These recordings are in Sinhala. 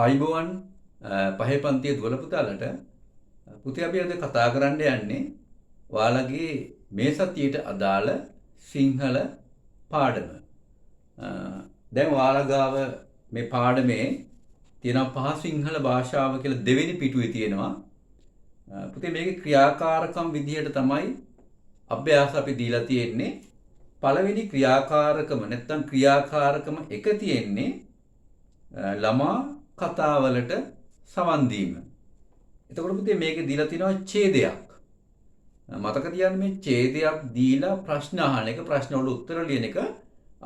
ආයිබෝවන් පහේ පන්තියේ දුවල පුතාලට පුතේ අපි අද කතා කරන්න යන්නේ ඔයාලගේ මේ සතියේට අදාළ සිංහල පාඩම. දැන් ඔයාලා ගාව මේ පාඩමේ තියෙන පහ සිංහල භාෂාව කියලා දෙවෙනි පිටුවේ තියෙනවා. පුතේ මේකේ ක්‍රියාකාරකම් විදිහට තමයි අභ්‍යාස අපි දීලා තියෙන්නේ. පළවෙනි ක්‍රියාකාරකම නැත්නම් ක්‍රියාකාරකම එක තියෙන්නේ ළමා කතාවලට සවන් දීම. එතකොට පුතේ මේකේ දීලා තියෙනවා ඡේදයක්. මතක තියාගන්න මේ ඡේදයක් දීලා ප්‍රශ්න අහන එක, ප්‍රශ්න වල උත්තර ලියන එක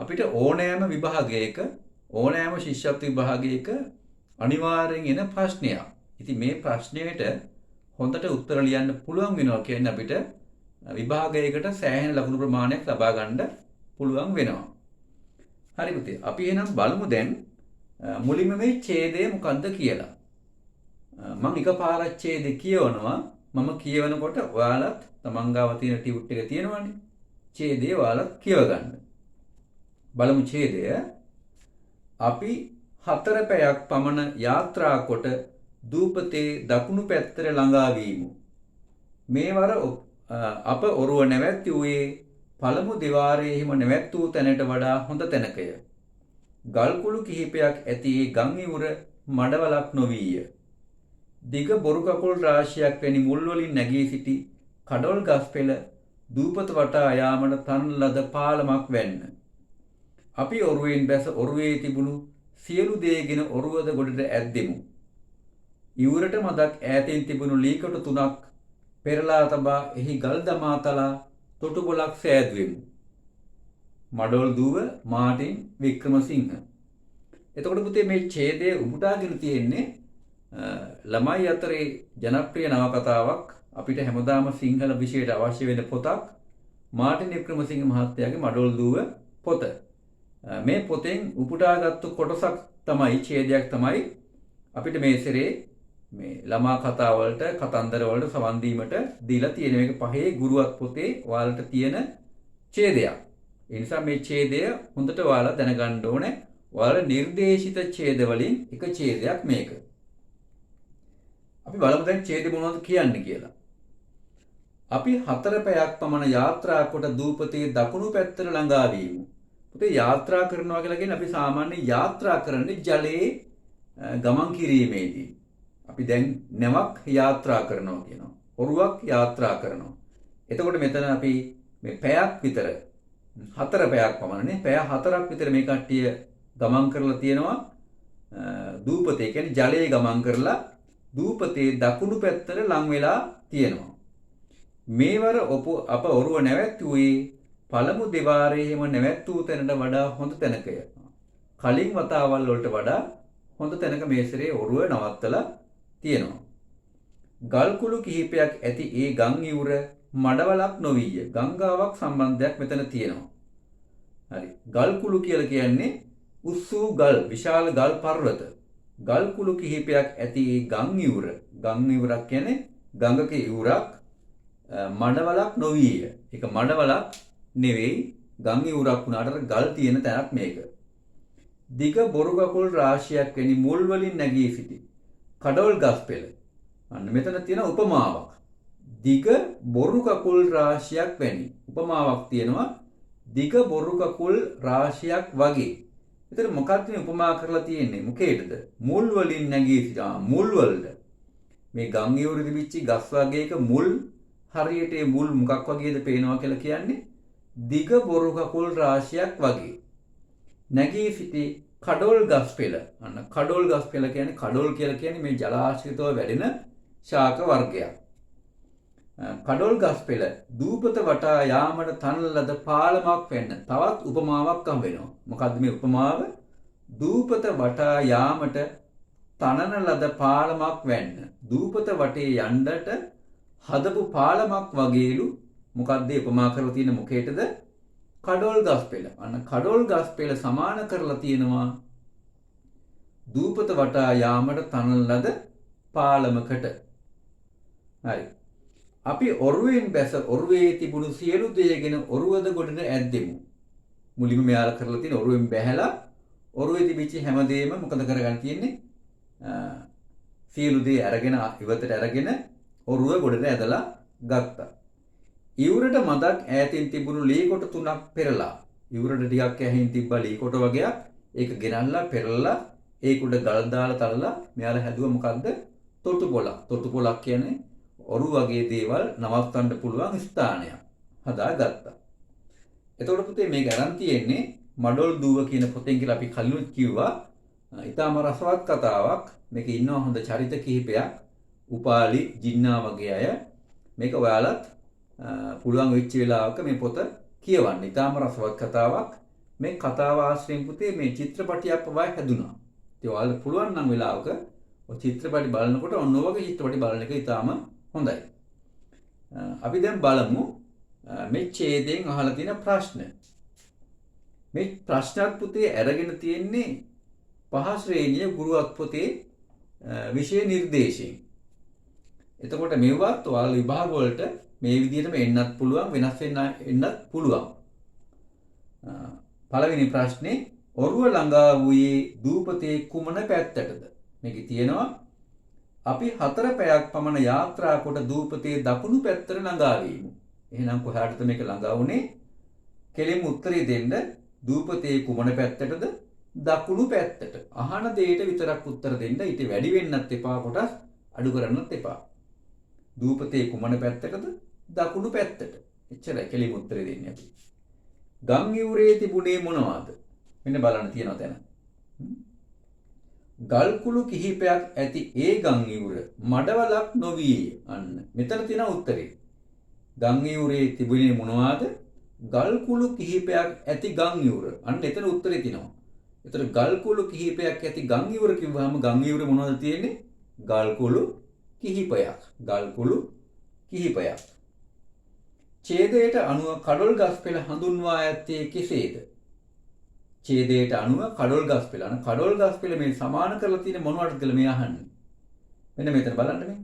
අපිට ඕනෑම විභාගයක, ඕනෑම ශිෂ්‍යත්ව විභාගයක අනිවාර්යෙන් එන ප්‍රශ්නයක්. ඉතින් මේ ප්‍රශ්නයට හොඳට උත්තර ලියන්න පුළුවන් වෙනවා කියන්නේ අපිට විභාගයකට සෑහෙන ලකුණු ප්‍රමාණයක් ලබා ගන්න පුළුවන් වෙනවා. හරි පුතේ. අපි එහෙනම් බලමු දැන් මුලින්ම මේ ඡේදය මොකක්ද කියලා. මම එකපාරක් ඡේදය කියවනවා. මම කියවනකොට ඔයාලත් තමන් ගාව තියෙන ටියුට් එක තියෙනවනේ. ඡේදය ඔයාලත් කියව ගන්න. බලමු ඡේදය. අපි 4 පැයක් පමණ යාත්‍රා කොට දූපතේ දකුණු පැත්තට ළඟා වීමු. මේවර අප ඔරුව නැවැත්වුවේ පළමු දෙවාරයේම නැවැත්වූ තැනට වඩා හොඳ තැනකය. ගල්කුළු කිහිපයක් ඇති ගම් ඉවුර මඩවලක් නොවීය. දිග බොරු කකුල් රාශියක් වැනි මුල් වලින් නැගී සිටි කඩොල් ගස් පෙළ දූපත වටා යාමට තන ලද පාලමක් වැන්න. අපි ඔරුවෙන් බැස ඔරුවේ තිබුණු සියලු දේගෙන ඔරුවද ගොඩට ඇද්දෙමු. ඉවුරට මදක් ඈතින් තිබුණු ලීකොටු 3ක් පෙරලා තබා එහි ගල් දමා තලා තොටුපොළක් සෑදුවෙමු. මඩොල් දුව මාටින් වික්‍රමසිංහ. එතකොට පුතේ මේ ඡේදය උපුටාගෙන තියෙන්නේ ළමයි අතරේ ජනප්‍රිය නවකතාවක්, අපිට හැමදාම සිංහල විෂයට අවශ්‍ය වෙන පොතක්, මාටින් වික්‍රමසිංහ මහත්තයාගේ මඩොල් දුව පොත. මේ පොතෙන් උපුටාගත්තු කොටසක් තමයි, ඡේදයක් තමයි අපිට මේ සැරේ මේ ළමා කතා වලට, කතන්දර වලට සවන් දීමට දීලා තියෙන. මේක පහේ ගුරුවත් පොතේ ඔයාලට තියෙන ඡේදයක්. ඒ නිසා මේ ඡේදය හොඳට ඔයාලා දැනගන්න ඕනේ. ඔයාලා නිර්දේශිත ඡේද වලින් එක ඡේදයක් මේක. අපි බලමු දැන් ඡේදෙ මොනවද කියන්නේ කියලා. අපි 4 පැයක් පමණ යාත්‍රා කොට දූපතේ දකුණු පැත්තට ළඟා වීමු. පුතේ යාත්‍රා කරනවා කියලා කියන්නේ අපි සාමාන්‍ය යාත්‍රා කරන්නේ ජලයේ ගමන් කිරීමේදී. අපි දැන් නැවක් යාත්‍රා කරනවා කියනවා. ඔරුවක් යාත්‍රා කරනවා. එතකොට මෙතන අපි මේ පැයක් විතර 4 පැයක් පමණනේ, පැය 4ක් විතර මේ කට්ටිය ගමන් කරලා තියෙනවා දූපතේ. කියන්නේ ජලයේ ගමන් කරලා දූපතේ දකුණු පැත්තට ලං වෙලා තියෙනවා. මේවර අප ඔරුව නැවැත්වුවේ පළමු දෙවාරයේම නැවැත්වූ තැනට වඩා හොඳ තැනකය. කලින් වතාවල් වලට වඩා හොඳ තැනක මේ සැරේ ඔරුව නවත්තලා තියෙනවා. ගල්කුළු කිහිපයක් ඇති ඒ ගම් ඉවුර මඩවලක් නොවීය. ගංගාවක් සම්බන්ධයක් මෙතන තියෙනවා. හරි. ගල්කුළු කියලා කියන්නේ උස්සූ ගල්, විශාල ගල් පර්වත. ගල්කුළු කිහිපයක් ඇති ඒ ගම් ඉවුර. ගම් ඉවුරක් කියන්නේ ගඟක ඉවුරක්, මඩවලක් නොවීය. ඒක මඩවලක් නෙවෙයි, ගම් ඉවුරක් වුණාට ගල් තියෙන තැනක් මේක. දිග බොරු කකුල් රාශියක් වැනි මුල් වලින් නැගී සිටි කඩොල් ගස් පෙළ. අන්න මෙතන තියෙන උපමාවක්. දිග බොරු කකුල් රාශියක් වැනි උපමාවක් තියෙනවා. දිග බොරු කකුල් රාශියක් වගේ. එතන මොකක්ද මේ උපමා කරලා තියෙන්නේ? මොකේද? මුල් වලින් නැගී සිටි මුල් වලට. මේ ගම් ඉවුරේ තිබිච්ච ගස් වගේක මුල්, හරියට මේ මුල් මොකක් වගේද පේනවා කියලා කියන්නේ දිග බොරු කකුල් රාශියක් වගේ. නැගී සිටි කඩොල් ගස් පෙළ. අන්න කඩොල් ගස් පෙළ කියන්නේ, කඩොල් කියලා කියන්නේ මේ ජලාශිතව වැඩෙන ශාක වර්ගයක්. කඩොල් ගස් පෙළ දූපත වටා යාමට තනන ලද පාලමක් වෙන්න. තවත් උපමාවක් හම් වෙනවා. මොකද්ද මේ උපමාව? දූපත වටා යාමට තනන ලද පාලමක් වෙන්න. දූපත වටේ යන්නට හදපු පාලමක් වගේලු. මොකද්ද උපමා කරලා තියෙන මොකේටද? කඩොල් ගස් පෙළ. අන්න කඩොල් ගස් පෙළ සමාන කරලා තියෙනවා දූපත වටා යාමට තනන ලද පාලමකට. හරි. අපි ඔරුවෙන් බැස ඔරුවේ තිබුණු සියලු දේගෙන ඔරුවද ගොඩට ඇද්දෙමු. මුලින්ම මෙයාලා කරලා තියෙන ඔරුවෙන් බැහැලා ඔරුවේ තිබිච්ච හැමදේම මොකද කරගන්න තියෙන්නේ? සියලු දේ අරගෙන ඉවතට අරගෙන ඔරුව ගොඩට ඇදලා ගත්තා. ඉවුරට මදක් ඈතින් තිබුණු ලී කොට 3ක් පෙරලා ඉවුරට ටිකක් ඇහින් තිබ්බ ලී කොට වගේක් ඒක ගෙනල්ලා පෙරලා ඒක උඩ ගල් දාලා තලලා මෙයාලා හැදුවා මොකද්ද? තොටුපොළක්. තොටුපොළක් කියන්නේ ඔරුව වගේ දේවල් නවත්තන්න පුළුවන් ස්ථානයක් හදාගත්තා. එතකොට පුතේ මේක අරන් තියෙන්නේ මඩොල් දුව කියන පොතෙන් කියලා අපි කලින් කිව්වා. ඊටාම රසවත් කතාවක්. මේක ඉන්නවා හොඳ චරිත කිහිපයක්. උපාලි, ජින්නා වගේ අය. මේක ඔයාලත් පුළුවන් වෙච්ච වෙලාවක මේ පොත කියවන්න. ඊටාම රසවත් කතාවක්. මේ කතාව ආශ්‍රයෙන් පුතේ මේ චිත්‍රපටියක් පවා හැදුනා. ඉතින් ඔයාලට පුළුවන් නම් වෙලාවක ඔය චිත්‍රපටි බලනකොට ඔන්න ඔය වගේ චිත්‍රපටි බලන එක ඊටාම හොඳයි. අපි දැන් බලමු මේ ඡේදයෙන් අහලා තියෙන ප්‍රශ්න. මේ ප්‍රශ්නත් පුතේ අරගෙන තියෙන්නේ පහ ශ්‍රේණිය ගුරුවත් පොතේ විෂය නිර්දේශයෙන්. එතකොට මේවත් ඔයාලා විභාග වලට මේ විදිහටම එන්නත් පුළුවන්, වෙනස් එන්නත් පුළුවන්. පළවෙනි ප්‍රශ්නේ ඔරුව ළඟා වූයේ දූපතේ කුමන පැත්තටද? මේකේ තියෙනවා අපි 4 පැයක් පමණ යාත්‍රා කොට දූපතේ දකුණු පැත්තට ළඟා වීමු. එහෙනම් කොහාටද මේක ළඟා වුනේ? කෙලින්ම උත්තරේ දෙන්න. දූපතේ කුමන පැත්තටද? දකුණු පැත්තට. අහන දෙයට විතරක් උත්තර දෙන්න. ඊට වැඩි වෙන්නත් එපා, කොටස් අඩු කරන්නත් එපා. දූපතේ කුමන පැත්තටද? දකුණු පැත්තට. එච්චරයි කෙලින්ම උත්තරේ දෙන්නේ අපි. ගම් යුරේ තිබුණේ මොනවාද? මෙන්න බලන්න තියෙනවා දැන්. ගල්කුළු කිහිපයක් ඇති ඒ ගම් යුර මඩවලක් නොවිය. අන්න මෙතන තියෙන උත්තරේ. ගම් යුරේ තිබුණේ මොනවාද? ගල්කුළු කිහිපයක් ඇති ගම් යුර. අන්න එතන උත්තරේ තියෙනවා. එතන ගල්කුළු කිහිපයක් ඇති ගම් යුර කිව්වහම ගම් යුරේ මොනවද තියෙන්නේ? ගල්කුළු කිහිපයක්. ගල්කුළු කිහිපයක්. ඡේදයට අනුව කඩොල් ගස් පෙළ හඳුන්වා ඇත්තේ කෙසේද? ඡේදයට අනුව කඩොල් ගස් පෙළ. අන කඩොල් ගස් පෙළ මේ සමාන කරලා තියෙන මොනවටද කියලා මේ අහන්නේ. මෙන්න මෙතන බලන්න මේ.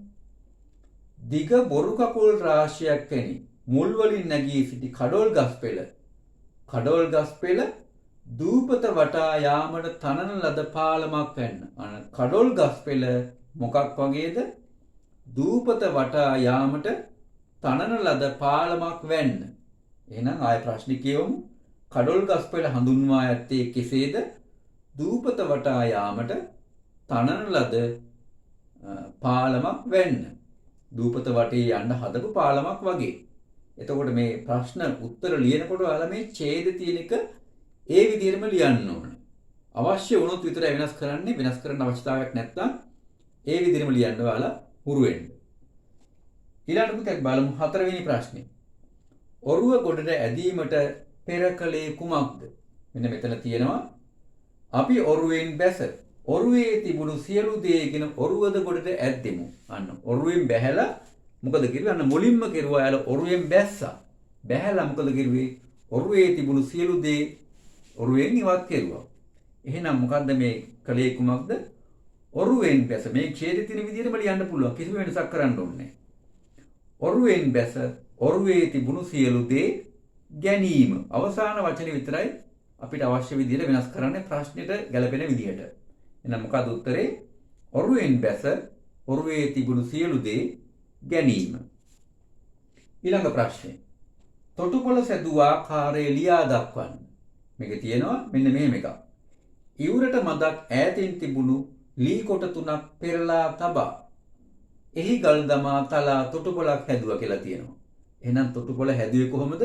දිග බොරු කකුල් රාශියක් ඇනි මුල් වලින් නැගී සිටි කඩොල් ගස් පෙළ. කඩොල් ගස් පෙළ දූපත වටා යාමට තනන ලද පාලමක් වෙන්න. අන කඩොල් ගස් පෙළ මොකක් වගේද? දූපත වටා යාමට තනන ලද පාලමක් වෙන්න. එහෙනම් ආය ප්‍රශ්නේ කියවමු. කඩොල් ගස් පෙළ හඳුන්වා ඇත්තේ කෙසේද? දූපත වටා යාමට තනන ලද පාලමක් වෙන්න. දූපත වටේ යන්න හදපු පාලමක් වගේ. එතකොට මේ ප්‍රශ්න උත්තර ලියනකොට ඔයාලා මේ ඡේද තියෙන එක ඒ විදිහටම ලියන්න ඕන. අවශ්‍ය වුණොත් විතරයි වෙනස් කරන්නේ. වෙනස් කරන්න අවශ්‍යතාවයක් නැත්නම් ඒ විදිහටම ලියන්න ඔයාලා හුරු වෙන්න. ඊළඟට පුතේ බලමු 4 වෙනි ප්‍රශ්නේ. ඔරුව ගොඩට ඇදීමට පෙර කලේ කුමක්ද? මෙන්න මෙතන තියෙනවා අපි ඔරුවෙන් බැස ඔරුවේ තිබුණු සියලු දේගෙන ඔරුවද ගොඩට ඇද්දෙමු. අන්න ඔරුවෙන් බැහැලා මොකද කිරුවේ? අන්න මුලින්ම කෙරුවා යාල ඔරුවෙන් බැස්සා. බැහැලා මොකද කිරුවේ? ඔරුවේ තිබුණු සියලු දේ ඔරුවෙන් ඉවත් කෙරුවා. එහෙනම් මොකද්ද මේ කලේ කුමක්ද? ඔරුවෙන් බැස. මේ ඡේදෙ තියෙන විදිහටම ලියන්න පුළුවන්. කිසිම වෙනසක් කරන්න ඕනේ නැහැ. ඔරුවෙන් බැස ඔරුවේ තිබුණු සියලු දේ ගැනීම. අවසාන වචනේ විතරයි අපිට අවශ්‍ය විදිහට වෙනස් කරන්න ප්‍රශ්නෙට ගැලපෙන විදිහට. එහෙනම් මොකද උත්තරේ? ඔරුවෙන් බැස ඔරුවේ තිබුණු සියලු දේ ගැනීම. ඊළඟ ප්‍රශ්නේ. තොටුපොළ සැදූ ආකාරය ලියා දක්වන්න. මේක තියෙනවා මෙන්න මෙහෙම එකක්. ඉවුරට මදක් ඈතින් තිබුණු ලී කොට 3ක් පෙරලා තබා එහි ගල් දමා තලා තොටුපොළක් හැදුවා කියලා තියෙනවා. එහෙනම් තොටුපොළ හැදුවේ කොහොමද?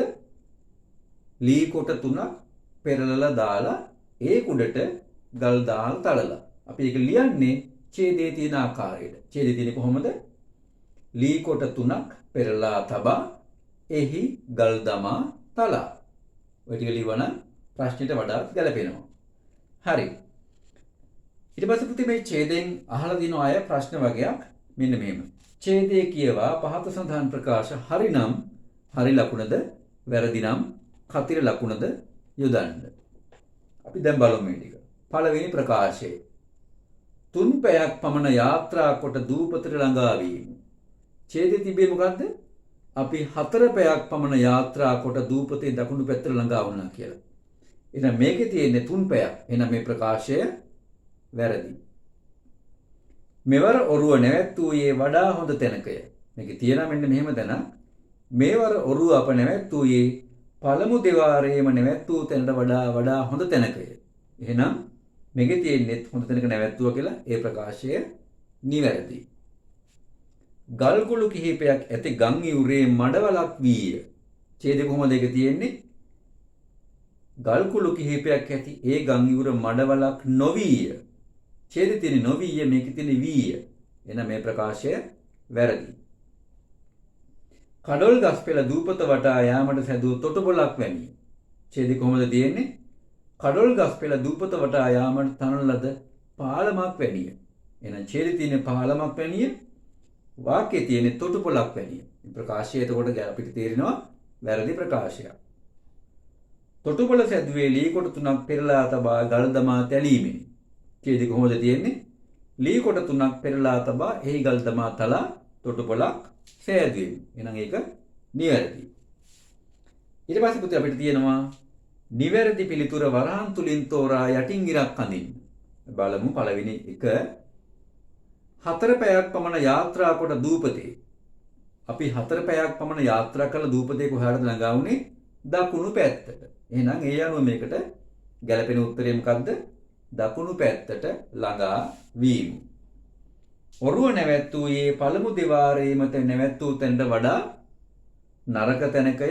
ලී කොට 3ක් පෙරලලා දාලා ඒ කුඩට ගල් දාලා තලලා. අපි ඒක ලියන්නේ ඡේදයේ තියෙන ආකාරයට. ඡේදයේ තියෙන්නේ කොහොමද? ලී කොට 3ක් පෙරලා තබා එහි ගල් දමා තලා. ඔය ටික ලිවන ප්‍රශ්නෙට වඩා ගැලපෙනවා. හරි. ඊට පස්සේ පුතේ මේ ඡේදයෙන් අහලා දින අය ප්‍රශ්න වගේක් මෙන්න මෙහෙම. ඡේදයේ කියවා පහත සඳහන් ප්‍රකාශ හරිනම් හරි ලකුණද වැරදි නම් කතිර ලකුණද යොදන්න. අපි දැන් බලමු මේ ටික. පළවෙනි ප්‍රකාශය. 3 පැයක් පමණ යාත්‍රා කොට දූපතට ළඟා වීම. ඡේදයේ තිබේ මොකද්ද? අපි 4 පැයක් පමණ යාත්‍රා කොට දූපතේ දකුණු පැත්තට ළඟා වුණා කියලා. එහෙනම් මේකේ තියෙන්නේ 3 පැයක්. එහෙනම් මේ ප්‍රකාශය වැරදි. මෙවර ඔරුව නැවැත්වූයේ වඩා හොඳ තැනකය. මේකේ තියෙනවා මෙන්න මෙහෙම තැනක්. මේවර ඔරුව අප නැවැත්වූයේ පළමු දෙවාරයේම නැවැත්වූ තැනට වඩා හොඳ තැනකය. එහෙනම් මේකේ තියෙන්නේ හොඳ තැනක නැවැත්තුවා කියලා ඒ ප්‍රකාශය නිවැරදි. ගල්කුළු කිහිපයක් ඇති ගම් ඉවුරේ මඩවලක් වීය. ඡේදය කොහොමද ඒක තියෙන්නේ? ගල්කුළු කිහිපයක් ඇති ඒ ගම් ඉවුර මඩවලක් නොවීය. ඡේදය තියෙන්නේ නොවීය, මේකේ තියෙන්නේ වීය. එහෙනම් මේ ප්‍රකාශය වැරදි. කඩොල් ගස්පෙළ දූපත වටා යාමට සැදූ තොටුපළක් වැනි. ඡේදය කොහොමද තියෙන්නේ? කඩොල් ගස්පෙළ දූපත වටා යාමට තනන ලද පාලමක් වැනිය. එහෙනම් ඡේදය තියෙන්නේ පාලමක් වැනිය. වාක්‍යයේ තියෙන්නේ තොටුපළක් වැනිය. මේ ප්‍රකාශය එතකොට අපිට තේරෙනවා වැරදි ප්‍රකාශයක්. තොටුපළ සැදුවේ ලී කොට 3ක් පෙරලා තබා ගල් දමා තැලීමෙනි. ඡේදය කොහොමද තියෙන්නේ? ලී කොට 3ක් පෙරලා තබා එහි ගල් දමා තලා තොටුපළක් සෑදුවෙමි. එහෙනම් ඒක නිවැරදි. ඊට පස්සේ පුතේ අපිට තියෙනවා නිවැරදි පිළිතුර වරහන් තුලින් තෝරා යටින් ඉරක් අඳින්න. බලමු පළවෙනි එක. 4 පැයක් පමණ යාත්‍රා කොට දූපතේ. අපි 4 පැයක් පමණ යාත්‍රා කළ දූපතේ කොහාටද ළඟා වුනේ? දකුණු පැත්තට. එහෙනම් ඒ අනුව මේකට ගැළපෙන උත්තරය මොකද්ද? දකුණු පැත්තට ළඟා වීම. ඔරුව නැවැත්වූයේ පළමු දෙවාරයේ මත නැවැත්වූ තැනට වඩා නරක තැනකය,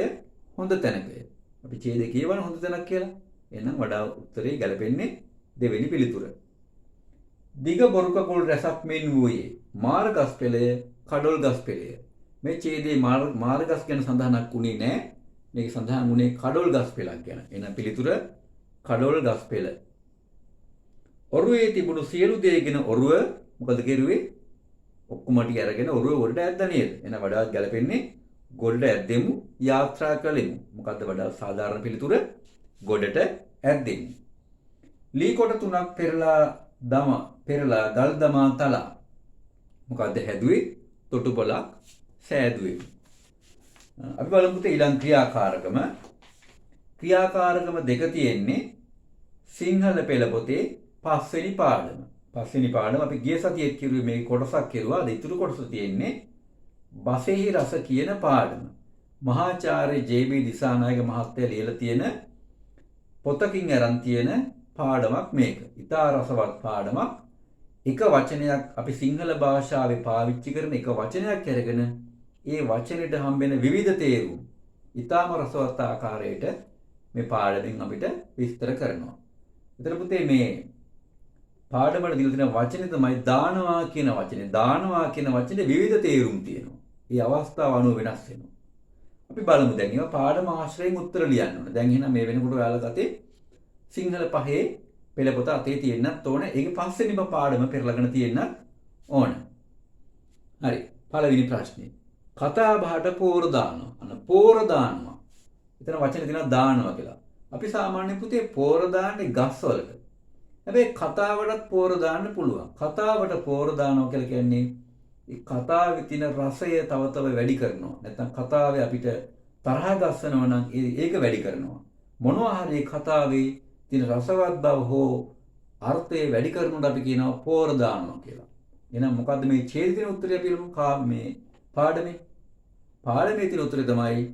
හොඳ තැනකය. අපි ඡේදය කියවන හොඳ තැනක් කියලා. එහෙනම් වඩා උත්තරේ ගැලපෙන්නේ දෙවෙනි පිළිතුර. දිග බොරු කකුල් රැසක් මෙන් වූයේ මාර්ගස් පෙළය, කඩොල් ගස් පෙළය. මේ ඡේදයේ මාර්ගස් ගැන සඳහනක් වුණේ නැහැ. මේක සඳහන් වුණේ කඩොල් ගස් පෙළක් ගැන. එහෙනම් පිළිතුර කඩොල් ගස් පෙළ. ඔරුවේ තිබුණු සියලු දේගෙන ඔරුව මොකද කෙරුවේ? ඔක්කොම ටික අරගෙන ඔරුව ගොඩට ඇද්දා නේද? එහෙනම් වඩාත් ගැලපෙන්නේ ගොඩට ඇද්දෙමු, යාත්‍රා කළෙමු. මොකද්ද වඩාත් සාධාරණ පිළිතුර? ගොඩට ඇද්දෙමු. ලී කොට 3ක් පෙරලා ගල් දමා තලා. මොකද්ද හැදුවේ? තොටුපළක් සෑදුවේ. අපි බලමු ඊළඟ ක්‍රියාකාරකම. ක්‍රියාකාරකම දෙක තියෙන්නේ සිංහල පෙළ පොතේ 5 වෙනි පාඩම. 5 වෙනි පාඩම අපි ගිය සතියේ කිරුවේ මේ කොටසක් කෙරුවා. අද ඊතුරු කොටස තියෙන්නේ බසෙහි රස කියන පාඩම. මහාචාර්ය ජේ.බී. දිසානායක මහත්තයා ලියලා තියෙන පොතකින් අරන් තියෙන පාඩමක් මේක. ඉතා රසවත් පාඩමක්. එක වචනයක් අපි සිංහල භාෂාවේ පාවිච්චි කරන එක වචනයක් අරගෙන ඒ වචනෙට හම්බෙන විවිධ තේරුම් ඉතාම රසවත් ආකාරයට මේ පාඩමෙන් අපිට විස්තර කරනවා. එතන පුතේ මේ පාඩමවල දීලා තියෙන වචනේ තමයි දානවා කියන වචනේ. දානවා කියන වචනේ විවිධ තේරුම් තියෙනවා. ඒ අවස්ථාව අනුව වෙනස් වෙනවා. අපි බලමු දැන් ඒවා පාඩම ආශ්‍රයෙන් උත්තර ලියන්න ඕනේ. දැන් එහෙනම් මේ වෙනකොට ඔයාලා ගත්තේ සිංහල 5 පෙළ පොත අතේ තියෙන්නත් ඕන. ඒකේ පස්වෙනිම පාඩම පෙරලගෙන තියෙන්නත් ඕන. හරි. පළවෙනි ප්‍රශ්නේ. කතා බහට පෝර දානවා. අන්න පෝර දානවා. එතන වචනේ තියෙනවා දානවා කියලා. අපි සාමාන්‍ය පුතේ පෝර දාන්නේ ගස් වලට. හැබැයි කතාවටත් පෝර දාන්න පුළුවන්. කතාවට පෝර දානවා කියලා කියන්නේ ඒ කතාවේ තියෙන රසය තව තව වැඩි කරනවා. නැත්නම් කතාවේ අපිට තරහ ගස්සනවා නම් ඒක වැඩි කරනවා. මොනවා හරි කතාවේ තියෙන රසවත් බව හෝ අර්ථය වැඩි කරනකොට අපි කියනවා පෝර දානවා කියලා. එහෙනම් මොකද්ද මේ ඡේදින උත්තරය අපි මේ පාඩමේ තියෙන උත්තරය තමයි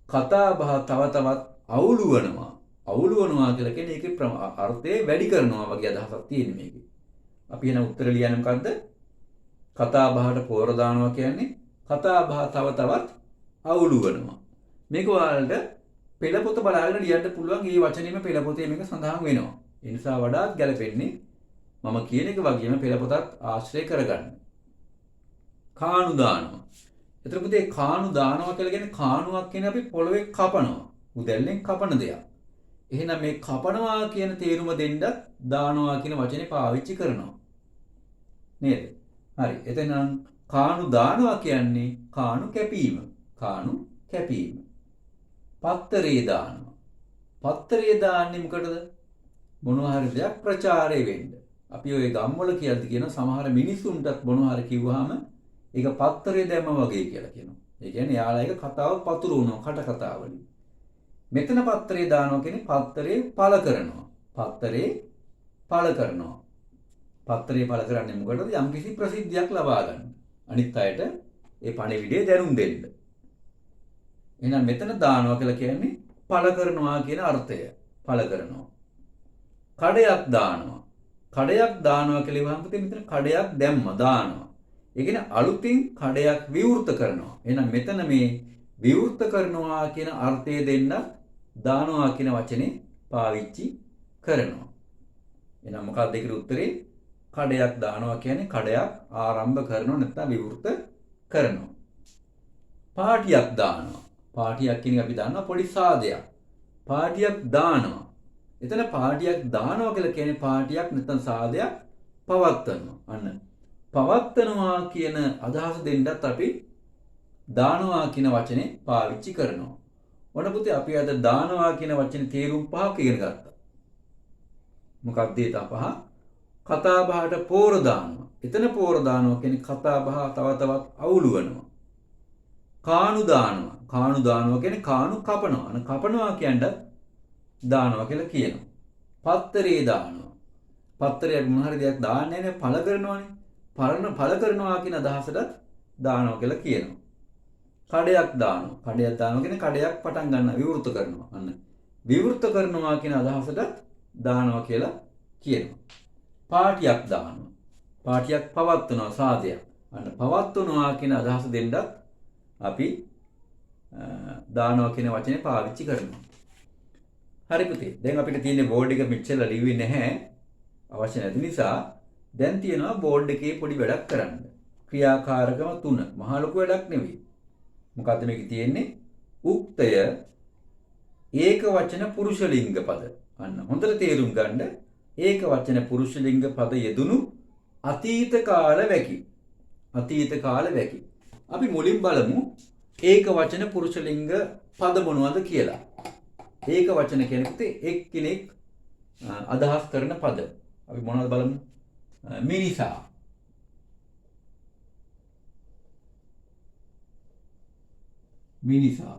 කතා බහ තව තවත් අවුලුවනවා. අවුලුවනවා කියලා කියන්නේ ඒකේ අර්ථය වැඩි කරනවා වගේ අදහසක් තියෙන මේකේ. අපි එන උත්තර ලියන්නේ මොකද්ද? කතා බහට පෝර දානවා කියන්නේ කතා බහ තව තවත් අවුලුවනවා. මේක ඔයාලට පෙළ පොත බලාගෙන ලියන්න පුළුවන්. මේ වචනේම පෙළ පොතේ මේක සඳහන් වෙනවා. ඒ නිසා වඩාත් ගැලපෙන්නේ මම කියන එක වගේම පෙළ පොතත් ආශ්‍රය කරගන්න. කාණු දානවා. එතන පුතේ කාණු දානවා කියලා කියන්නේ කාණුවක් කියන්නේ අපි පොළවේ කපනවා. උදැල්ලෙන් කපන දෙයක්. එහෙනම් මේ කපනවා කියන තේරුම දෙන්නත් දානවා කියන වචනේ පාවිච්චි කරනවා. නේද? හරි. එතනම් කාණු දානවා කියන්නේ කාණු කැපීම. කාණු කැපීම. පත්තරේ දානවා. පත්තරේ දාන්නේ මොකටද? මොනවා හරි දෙයක් ප්‍රචාරය වෙන්න. අපි ඔය ගම්වල කියන සමහර මිනිස්සුන්ටත් මොනවා හරි කිව්වහම ඒක පත්තරේ දැම්ම වගේ කියලා කියනවා. ඒ කියන්නේ යාලා එක කතාව පතුරවනවා කට කතාවලින්. මෙතන පත්තරේ දානවා කියන්නේ පත්තරේ පළ කරනවා. පත්තරේ පළ කරනවා. පත්තරේ පළ කරන්නේ මොකටද? යම්කිසි ප්‍රසිද්ධියක් ලබා ගන්න. අනිත් අයට ඒ පණිවිඩය දැනුම් දෙන්න. එහෙනම් මෙතන දානවා කියලා කියන්නේ පළ කරනවා කියන අර්ථය. පළ කරනවා. කඩයක් දානවා. කඩයක් දානවා කියලා වහම පුතේ මෙතන කඩයක් දැම්ම දානවා. ඒ කියන්නේ අලුතින් කඩයක් විවෘත කරනවා. එහෙනම් මෙතන මේ විවෘත කරනවා කියන අර්ථය දෙන්න දානවා කියන වචනේ පාවිච්චි කරනවා. එහෙනම් මොකක්ද ඒකට උත්තරේ? කඩයක් දානවා කියන්නේ කඩයක් ආරම්භ කරනවා නැත්නම් විවෘත කරනවා. පාටියක් දානවා. පාටියක් කියන්නේ අපි දන්නවා පොඩි සාදයක්. පාටියක් දානවා. එතන පාටියක් දානවා කියලා කියන්නේ පාටියක් නැත්නම් සාදයක් පවත්වනවා. අන්න පවත්වනවා කියන අදහස දෙන්නත් අපි දානවා කියන වචනේ පාවිච්චි කරනවා. ඔන්න පුතේ අපි අද දානවා කියන වචනේ තේරුම් පහක් ඉගෙන ගත්තා. මොකක්ද ඒ පහ? කතා බහට පෝර දානවා. එතන පෝර දානවා කියන්නේ කතා බහ තව තවත් අවුලු වෙනවා. කාණු දානවා. කාණු දානවා කියන්නේ කාණු කපනවා. අන කපනවා කියන්නේ දානවා කියලා කියනවා. පත්තරේ දානවා. පත්තරයක් මොන හරි දෙයක් දාන්නේ නැහැ පළ කරනවානේ. පළ කරනවා කියන අදහසට දානවා කියලා කියනවා. කඩයක් දානවා. කඩයක් දානවා කියන්නේ කඩයක් පටන් ගන්න විවෘත කරනවා. අන්න විවෘත කරනවා කියන අදහසට දානවා කියලා කියනවා. පාටියක් දානවා. පාටියක් පවත්වනවා සාදයක්. අන්න පවත්වනවා කියන අදහස දෙන්නත් අපි දානවා කියන වචනේ පාවිච්චි කරනවා. හරි පුතේ. දැන් අපිට තියෙන බෝඩ් එක මෙච්චර ලිව්වේ නැහැ. අවශ්‍ය නැති නිසා දැන් තියෙනවා බෝඩ් එකේ පොඩි වැඩක් කරන්න. ක්‍රියාකාරකම 3. මහා ලොකු වැඩක් නෙවෙයි. මොකද්ද මේකේ තියෙන්නේ? උක්තය ඒක වචන පුරුෂ ලිංග පද. අන්න හොඳට තේරුම් ගන්න. ඒක වචන පුරුෂ ලිංග පද යෙදුණු අතීත කාල වැකි. අතීත කාල වැකි. අපි මුලින් බලමු ඒක වචන පුරුෂ ලිංග පද මොනවද කියලා. ඒක වචන කියන්නේ එක්කෙනෙක් අදහස් කරන පද. අපි මොනවද බලමු? මිනිසා. මිනිසා.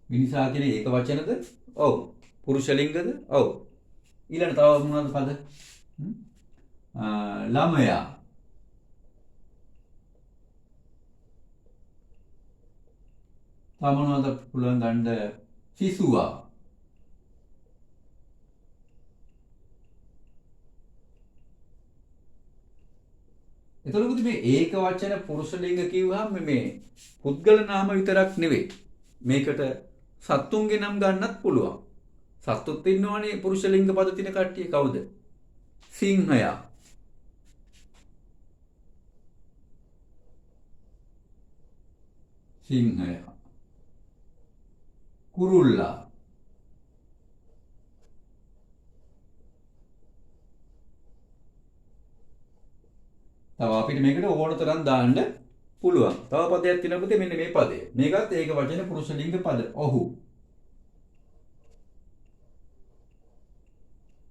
මිනිසා කියන්නේ ඒක වචනද? ඔව්. පුරුෂ ලිංගද? ඔව්. ඊළඟ තව මොනවද පද? ළමයා. තව මොනවද පුළුවන් ගන්න? සිසුවා. එතකොට මේ ඒක වචන පුරුෂ ලිංග කිව්වහම මේ පුද්ගල නාම විතරක් නෙවෙයි. මේකට සත්තුන්ගේ නම් ගන්නත් පුළුවන්. සත්තුත් ඉන්නවනේ පුරුෂ ලිංග පද තියෙන කට්ටිය කවුද? සිංහයා. සිංහයා. කුරුල්ලා. තව අපිට මේකට ඕන තරම් දාන්න පුළුවන්. තව පදයක් තියෙනවා පුතේ මෙන්න මේ පදය. මේකත් ඒක වචන පුරුෂ ලිංග පද. ඔහු.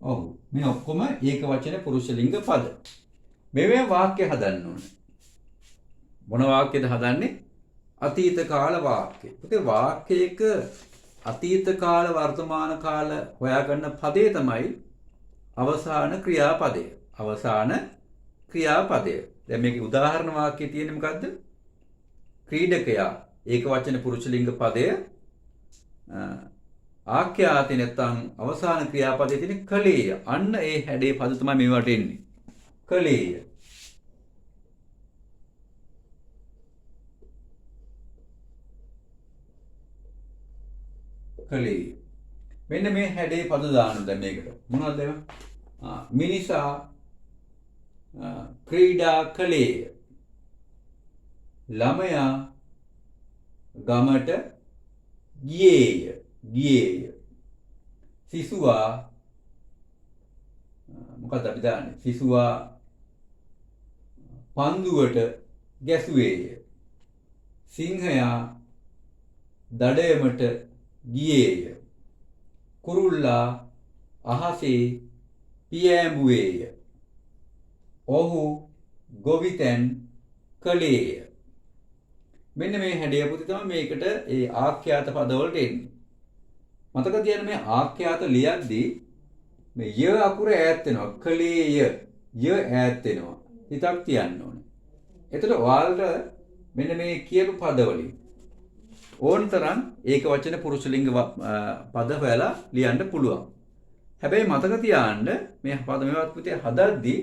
ඔහු. මේ ඔක්කොම ඒක වචන පුරුෂ ලිංග පද. මේ වාක්‍ය හදන්න ඕනේ. මොන වාක්‍යද හදන්නේ? අතීත කාල වාක්‍ය. පුතේ වාක්‍යයක අතීත කාල වර්තමාන කාල හොයාගන්න පදේ තමයි අවසාන ක්‍රියාපදය. අවසාන ක්‍රියාපදය. දැන් මේකේ උදාහරණ වාක්‍යය තියෙන්නේ මොකද්ද? ක්‍රීඩකයා ඒක වචන පුරුෂ ලිංග පදය ආඛ්‍යාතේ නැත්නම් අවසාන ක්‍රියාපදයේ තියෙන කලේය. අන්න ඒ හැඩේ පද තමයි මේවට එන්නේ. කලේය. කලේය. මෙන්න මේ හැඩේ පද දාන්න දැන් මේකට. මොනවද ඒවා? මිනිසා ක්‍රීඩා කළේය. ළමයා ගමට ගියේය. ගියේය. සිසුවා මොකක්ද අපි දාන්නේ? සිසුවා පන්දුවට ගැසුවේය. සිංහයා දඩයමට ගියේය. කුරුල්ලා අහසේ පියෑඹුවේය. ඔහු ගොවිතැන් කළේය. මෙන්න මේ හැඩය පුතේ තමයි මේකට ඒ ආඛ්‍යාත පදවලට එන්නේ. මතක තියාගන්න මේ ආඛ්‍යාත ලියද්දී මේ ය අකුර ඈත් වෙනවා. කළේය. ය ඈත් වෙනවා. හිතක් තියන්න ඕනේ. එතකොට ඔයාලට මෙන්න මේ කියපු පදවලින් ඕනතරම් ඒක වචන පුරුෂ ලිංග පද හොයලා ලියන්න පුළුවන්. හැබැයි මතක තියාගන්න මේ පද මේවත් පුතේ හදද්දී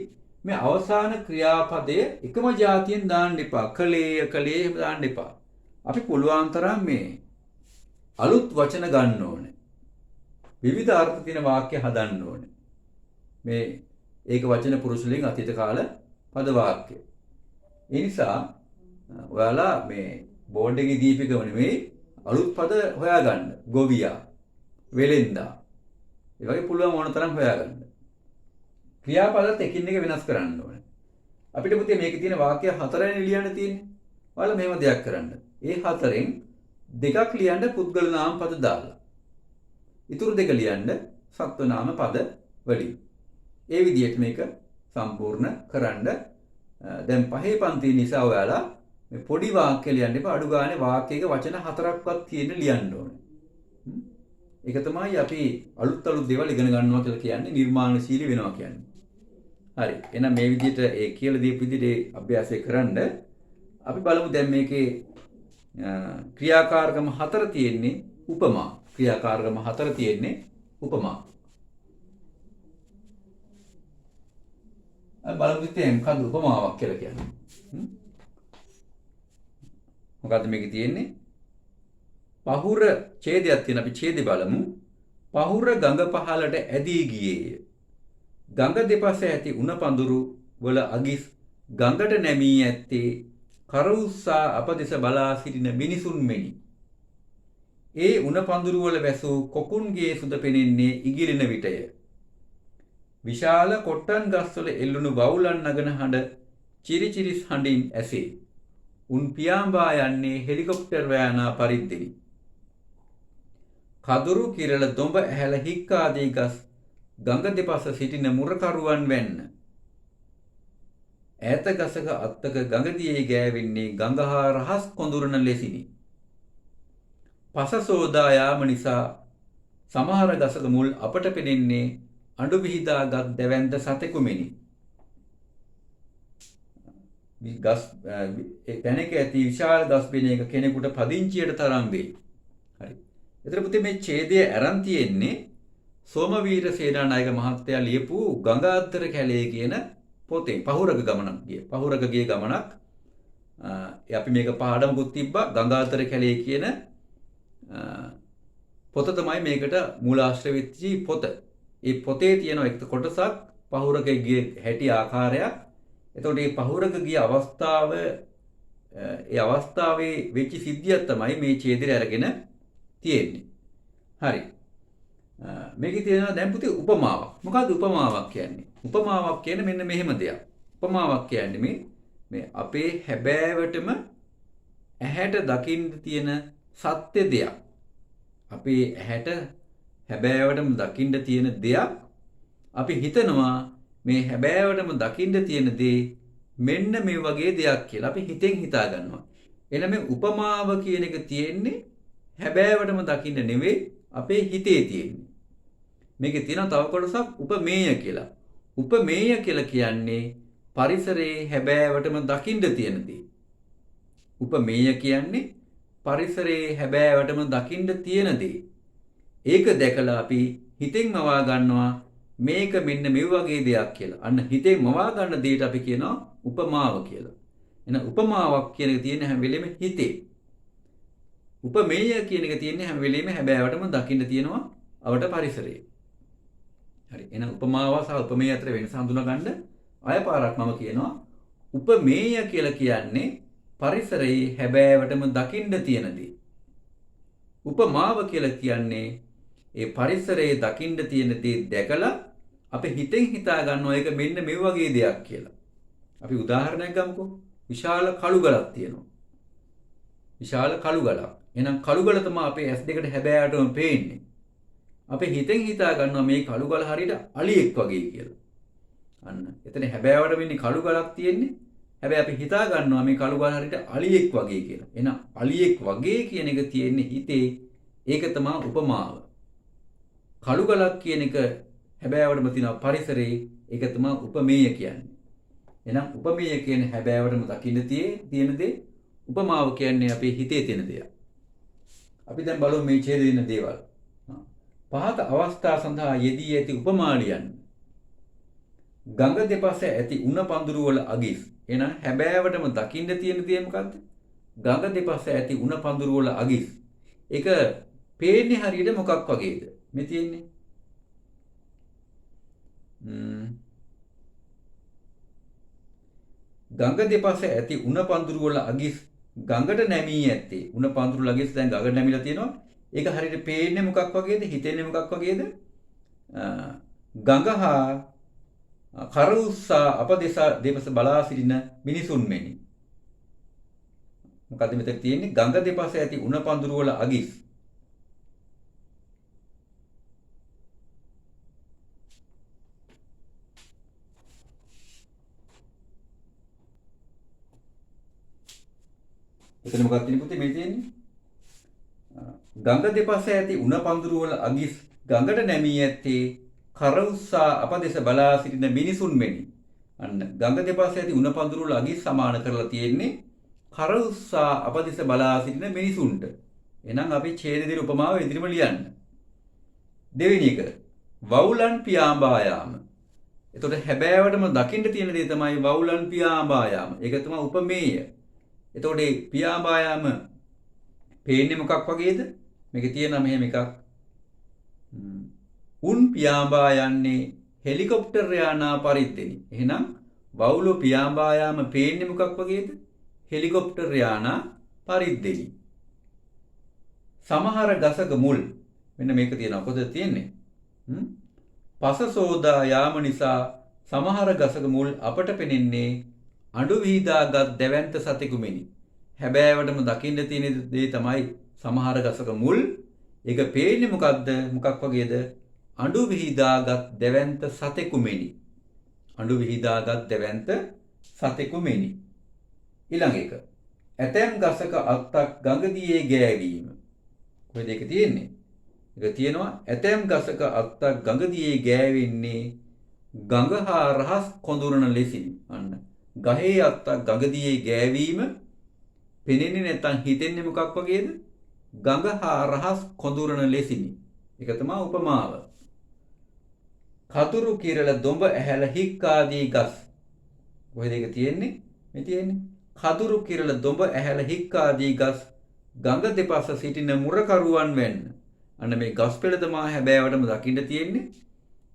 මේ අවසාන ක්‍රියාපදය එකම જાතියෙන් දාන්න එපා. කලේ කලේ දාන්න එපා. අපි පුළුවන් තරම් මේ අලුත් වචන ගන්න ඕනේ. විවිධ අර්ථ තියෙන වාක්‍ය හදන්න ඕනේ. මේ ඒක වචන පුරුෂ ලිංග අතීත කාල පද වාක්‍ය. ඒ නිසා ඔයාලා මේ බෝඩ් එකේ දීපිකම නෙමෙයි අලුත් පද හොයාගන්න. ගොවියා, වෙලෙන්දා. ඒ වගේ පුළුවන් ඕන තරම් හොයාගන්න. ක්‍රියාපදත් එකින් එක වෙනස් කරන්න ඕනේ. අපිට පුතේ මේකේ තියෙන වාක්‍ය 4යි ලියන්න තියෙන්නේ. ඔයාලා මෙහෙම දෙයක් කරන්න. ඒ 4න් දෙකක් ලියන්න පුද්ගල නාම පද දාලා. ඉතුරු දෙක ලියන්න සත්ව නාම පද වලින්. ඒ විදිහට මේක සම්පූර්ණ කරන්න. දැන් පහේ පන්ති නිසා ඔයාලා මේ පොඩි වාක්‍ය ලියන්න එපා. අඩු ගානේ වාක්‍යයක වචන 4ක්වත් තියෙන ලියන්න ඕනේ. ඒක තමයි අපි අලුත් දේවල් ඉගෙන ගන්නවා කියලා කියන්නේ නිර්මාණශීලී වෙනවා කියන්නේ. හරි. එහෙනම් මේ විදිහට ඒ කියලා දීපු විදිහට අභ්‍යාසය කරන්න අපි බලමු දැන් මේකේ ක්‍රියාකාරකම 4 තියෙන්නේ උපමා. ක්‍රියාකාරකම 4 තියෙන්නේ උපමා. බලමු ඉතින් මොකද්ද උපමාවක් කියලා කියන්නේ. මොකද්ද මේකේ තියෙන්නේ? පහුර ඡේදයක් තියෙන අපි ඡේදෙ බලමු. පහුර ගඟ පහළට ඇදී ගියේය. ගඟ දෙපස ඇති උණ පඳුරු වල අගිස් ගඟට නැමී ඇත්තේ කර උස්සා අපදෙස බලා සිටින මිනිසුන් මෙනි. ඒ උණ පඳුරු වල වැසූ කොකුන්ගේ සුද පෙනෙන්නේ ඉගිලෙන විටය. විශාල කොට්ටන් ගස්වල එල්ලුණු වවුලන් නගන හඬ චිරිචිරිස් හඬින් ඇසේ. උන් පියාඹා යන්නේ හෙලිකොප්ටර් වෑනා පරිද්දෙනි. කදුරු කිරල දොඹ ඇහැල හික්කාදී ගස් ගඟ දෙපස සිටින මුරකරුවන් වැන්න. ඈත ගසක අත්තක ගඟදියේ ගෑවෙන්නේ ගඟහා රහස් කොඳුරන ලෙසිනි. පස සෝදා යාම නිසා සමහර ගසක මුල් අපට පෙනෙන්නේ අඬු විහිදාගත් දැවැන්ත සතෙකු මෙනි. ගස් පැනක ඇති විශාල ගස් බිනයක කෙනෙකුට පදිංචියට තරම් වේ. හරි. එතන පුතේ මේ ඡේදය අරන් තියෙන්නේ සෝමවීර සේනානායක මහත්තයා ලියපු ගංගාත්තර කැලේ කියන පොතේ. පහුරක ගමනක් ගිය. පහුරක ගිය ගමනක්. අපි මේක පාඩමකුත් තිබ්බා ගංගාත්තර කැලේ කියන පොත තමයි මේකට මූලාශ්‍රය වෙච්ච පොත. ඒ පොතේ තියෙන එක කොටසක් පහුරක ගිය හැටි ආකාරයක්. එතකොට මේ පහුරක ගිය අවස්ථාව ඒ අවස්ථාවේ වෙච්ච සිද්ධියක් තමයි මේ ඡේදය අරගෙන තියෙන්නේ. හරි. මේකේ තියෙනවා දැන් පුතේ උපමාවක්. මොකද්ද උපමාවක් කියන්නේ? උපමාවක් කියන්නේ මෙන්න මෙහෙම දෙයක්. උපමාවක් කියන්නේ මේ අපේ හැබෑවටම ඇහැට දකින්න තියෙන සත්‍ය දෙයක්. අපේ ඇහැට හැබෑවටම දකින්න තියෙන දෙයක් අපි හිතනවා මේ හැබෑවටම දකින්න තියෙන දේ මෙන්න මේ වගේ දෙයක් කියලා අපි හිතෙන් හිතා ගන්නවා. එහෙනම් මේ උපමාව කියන එක තියෙන්නේ හැබෑවටම දකින්න නෙවෙයි අපේ හිතේ තියෙන්නේ. මේකේ තියෙන තව කොටසක් උපමේය කියලා. උපමේය කියලා කියන්නේ පරිසරයේ හැබෑවටම දකින්න තියෙන දේ. උපමේය කියන්නේ පරිසරයේ හැබෑවටම දකින්න තියෙන දේ. ඒක දැකලා අපි හිතෙන් මවා ගන්නවා මේක මෙන්න මේ වගේ දෙයක් කියලා. අන්න හිතෙන් මවා ගන්න දෙයට අපි කියනවා උපමාව කියලා. එහෙනම් උපමාවක් කියන එක තියෙන හැම වෙලෙම හිතේ. උපමේය කියන එක තියෙන්නේ හැම වෙලෙම හැබෑවටම දකින්න තියෙනවා අවට පරිසරයේ. හරි. එහෙනම් උපමාව සහ උපමේය අතර වෙනස හඳුනා ගන්න අය පාරක් මම කියනවා. උපමේය කියලා කියන්නේ පරිසරයේ හැබෑවටම දකින්න තියෙන දේ. උපමාව කියලා කියන්නේ ඒ පරිසරයේ දකින්න තියෙන දේ දැකලා අපි හිතෙන් හිතා ගන්නවා ඒක මෙන්න මේ වගේ දෙයක් කියලා. අපි උදාහරණයක් ගමුකෝ. විශාල කළු ගලක් තියෙනවා. විශාල කළු ගලක්. එහෙනම් කළු ගල තමයි අපේ ඇස් දෙකට හැබෑවටම පේන්නේ. අපි හිතෙන් හිතා ගන්නවා මේ කළු ගල හරියට අලියෙක් වගේ කියලා. අන්න. එතන හැබෑවට වෙන්නේ කළු ගලක් තියෙන්නේ. හැබැයි අපි හිතා ගන්නවා මේ කළු ගල හරියට අලියෙක් වගේ කියලා. එහෙනම් අලියෙක් වගේ කියන එක තියෙන්නේ හිතේ. ඒක තමයි උපමාව. කළු ගලක් කියන එක හැබෑවටම තියෙන පරිසරයේ ඒක තමයි උපමේය කියන්නේ. එහෙනම් උපමේය කියන්නේ හැබෑවටම දකින්න තියෙන දේ. උපමාව කියන්නේ අපේ හිතේ තියෙන දේක්. අපි දැන් බලමු මේ ඡේදෙන දේවල්. පහත අවස්ථා සඳහා යෙදී ඇති උපමාලියන්. ගඟ දෙපස ඇති උණ පඳුරු වල අගිස්. එහෙනම් හැබෑවටම දකින්න තියෙන දේ මොකද්ද? ගඟ දෙපස ඇති උණ පඳුරු වල අගිස්. ඒක පේන්නේ හරියට මොකක් වගේද? මේ තියෙන්නේ. ගඟ දෙපස ඇති උණ පඳුරු වල අගිස් ගඟට නැමී ඇත්තේ. උණ පඳුරු ලගිස් දැන් ගඟට නැමිලා තියෙනවා. ඒක හරියට පේන්නේ මොකක් වගේද? හිතෙන්නේ මොකක් වගේද? ගඟ හා කර උස්සා අප දෙපස බලා සිටින මිනිසුන් මෙනි. මොකද මෙතන තියෙන්නේ ගඟ දෙපස ඇති උණ පඳුරු වල අගිස්. එතන මොකක්ද තියෙන්නේ පුතේ මේ තියෙන්නේ? ගඟ දෙපස ඇති උණ පඳුරු වල අගිස් ගඟට නැමී ඇත්තේ කර උස්සා අප දෙස බලා සිටින මිනිසුන් මෙනි. අන්න ගඟ දෙපස ඇති උණ පඳුරු වල අගිස් සමාන කරලා තියෙන්නේ කර උස්සා අප දෙස බලා සිටින මිනිසුන්ට. එහෙනම් අපි ඡේද දෙන උපමාව ඉදිරියම ලියන්න. දෙවෙනි එක වවුලන් පියාඹා යාම. එතකොට හැබෑවටම දකින්න තියෙන දේ තමයි වවුලන් පියාඹා යාම. ඒක තමයි උපමේය. එතකොට මේ පියාඹා යාම පේන්නේ මොකක් වගේද? මේකේ තියෙනවා මෙහෙම එකක්. උන් පියාඹා යන්නේ හෙලිකොප්ටර් යානා පරිද්දෙනි. එහෙනම් වවුල පියාඹා යාම පේන්නේ මොකක් වගේද? හෙලිකොප්ටර් යානා පරිද්දෙනි. සමහර ගසක මුල් මෙන්න මේක තියෙනවා. කොහෙද තියෙන්නේ? පස සෝදා යාම නිසා සමහර ගසක මුල් අපට පෙනෙන්නේ අඬු විහිදාගත් දැවැන්ත සතෙකු මෙනි. හැබෑවටම දකින්න තියෙන දේ තමයි සමහර ගසක මුල්. ඒක පේන්නේ මොකද්ද? මොකක් වගේද? අඬු විහිදාගත් දැවැන්ත සතෙකු මෙනි. අඬු විහිදාගත් දැවැන්ත සතෙකු මෙනි. ඊළඟ එක. ඇතැම් ගසක අත්තක් ගඟ දියේ ගෑවීම. කොහෙද ඒක තියෙන්නේ? ඒක තියෙනවා ඇතැම් ගසක අත්තක් ගඟ දියේ ගෑවෙන්නේ ගඟ හා රහස් කොඳුරන ලෙසින්. අන්න ගහේ අත්තක් ගඟ දියේ ගෑවීම පෙනෙන්නේ නැත්නම් හිතෙන්නේ මොකක් වගේද? ගඟ හා රහස් කොඳුරන ලෙසිනි. ඒක තමයි උපමාව. කතුරු කිරල දොඹ ඇහැල හික් ආදී ගස්. කොහෙද ඒක තියෙන්නේ? මේ තියෙන්නේ. කතුරු කිරල දොඹ ඇහැල හික් ආදී ගස් ගඟ දෙපස සිටින මුරකරුවන් වෙන්න. අන්න මේ ගස් පෙළ තමයි හැබෑවටම දකින්න තියෙන්නේ.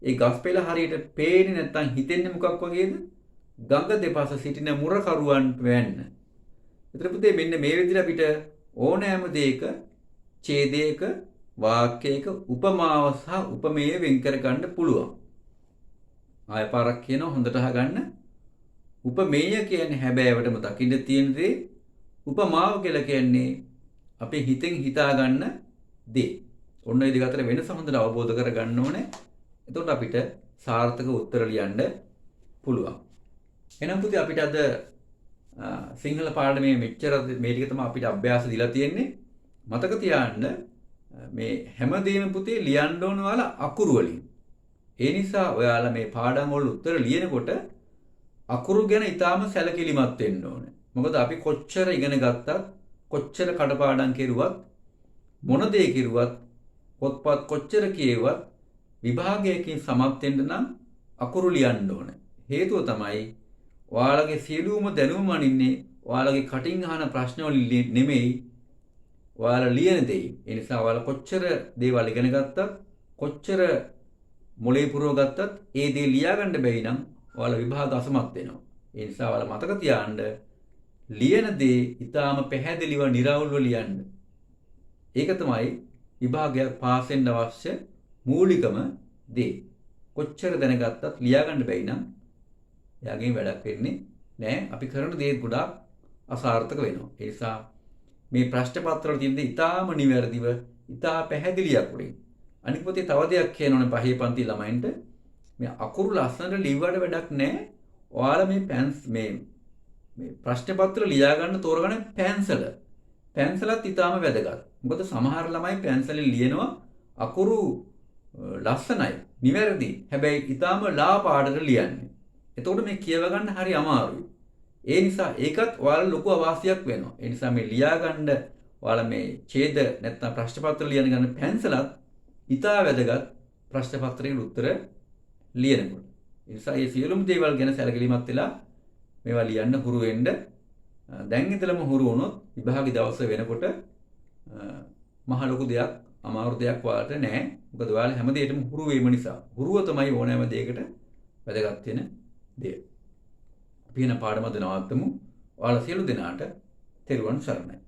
ඒ ගස් පෙළ හරියට පේන්නේ නැත්නම් හිතෙන්නේ මොකක් වගේද? ගඟ දෙපස සිටින මුරකරුවන් වෙන්න. එතන පුතේ මෙන්න මේ විදිහට අපිට ඕනෑම දෙයක ඡේදයක වාක්‍යයක උපමාව සහ උපමේය වෙන් කර ගන්න පුළුවන්. ආය පාරක් කියනවා හොඳට අහගන්න. උපමේය කියන්නේ හැබෑවටම දකින්න තියෙන දේ. උපමාව කියලා කියන්නේ අපේ හිතෙන් හිතා ගන්න දේ. ඔන්න මේ දෙක අතර වෙනස හොඳට අවබෝධ කර ගන්න ඕනේ. එතකොට අපිට සාර්ථක උත්තර ලියන්න පුළුවන්. එහෙනම් පුතේ අපිට අද සිංහල පාඩමේ මෙච්චර මේ ටික තමයි අපිට අභ්‍යාස දීලා තියෙන්නේ. මතක තියාගන්න මේ හැමදේම පුතේ ලියන්න ඕන ඔයාලා අකුරු වලින්. ඒ නිසා ඔයාලා මේ පාඩම් වල උත්තර ලියනකොට අකුරු ගැන ඉතාම සැලකිලිමත් වෙන්න ඕනේ. මොකද අපි කොච්චර ඉගෙන ගත්තත් කොච්චර කඩපාඩම් කෙරුවත් මොන දේ කෙරුවත් පොත්පත් කොච්චර කියෙව්වත් විභාගයකින් සමත් වෙන්න නම් අකුරු ලියන්න ඕනේ. හේතුව තමයි ඔයාලගේ සියලුම දැනුම අනින්නේ ඔයාලගේ කටින් අහන ප්‍රශ්න වලින් නෙමෙයි ඔයාලා ලියන දෙයි. ඒ නිසා ඔයාලා කොච්චර දේවල් ඉගෙන ගත්තත් කොච්චර මොලේ පුරව ගත්තත් ඒ දේ ලියා ගන්න බැරි නම් ඔයාලා විභාග අසමත් වෙනවා. ඒ නිසා ඔයාලා මතක තියාගන්න ලියන දේ ඊටාම පැහැදිලිව නිරවුල්ව ලියන්න. ඒක තමයි විභාගයක් පාස් වෙන්න අවශ්‍ය මූලිකම දේ. කොච්චර දැනගත්තත් ලියා ගන්න බැරි නම් එයාගෙන් වැඩක් වෙන්නේ නැහැ. අපි කරන දේ ගොඩාක් අසාර්ථක වෙනවා. ඒ නිසා මේ ප්‍රශ්න පත්‍ර වල තියෙන දේ ඊටාම නිවැරදිව ඊටා පැහැදිලි අකුරින්. අනිත් පොතේ තව දෙයක් කියනෝනේ පහේ පන්ති ළමයින්ට මේ අකුරු ලස්සනට ලිව්වට වැඩක් නැහැ. ඔයාලා මේ ප්‍රශ්න පත්‍ර ලියා ගන්න තෝරගන්න පැන්සල. පැන්සලත් ඊටාම වැදගත්. මොකද සමහර ළමයි පැන්සලෙන් ලියනවා අකුරු ලස්සනයි, නිවැරදි. හැබැයි ඊටාම ලා පාඩට ලියන්නේ. එතකොට මේ කියව ගන්න හරි අමාරුයි. ඒ නිසා ඒකත් ඔයාලා ලොකු අවාසියක් වෙනවා. ඒ නිසා මේ ලියා ගන්න ඔයාලා මේ ඡේද නැත්නම් ප්‍රශ්න පත්‍ර ලියන ගන්න පැන්සලත් ඉතා වැදගත් ප්‍රශ්න පත්‍රයකට උත්තර ලියනකොට. ඒ නිසා මේ සියලුම දේවල් ගැන සැලකිලිමත් වෙලා මේවා ලියන්න හුරු වෙන්න. දැන් ඉඳලම හුරු වුණොත් විභාගී දවස වෙනකොට මහ ලොකු දෙයක් අමාරු දෙයක් වාට නැහැ. මොකද ඔයාලා හැම දෙයකටම හුරු වීම නිසා. හුරුව තමයි ඕනෑම දෙයකට වැදගත් වෙන දේ. අපි වෙන පාඩම අද නවත්තමු. ඔයාලා සියලු දෙනාට තෙරුවන් සරණයි.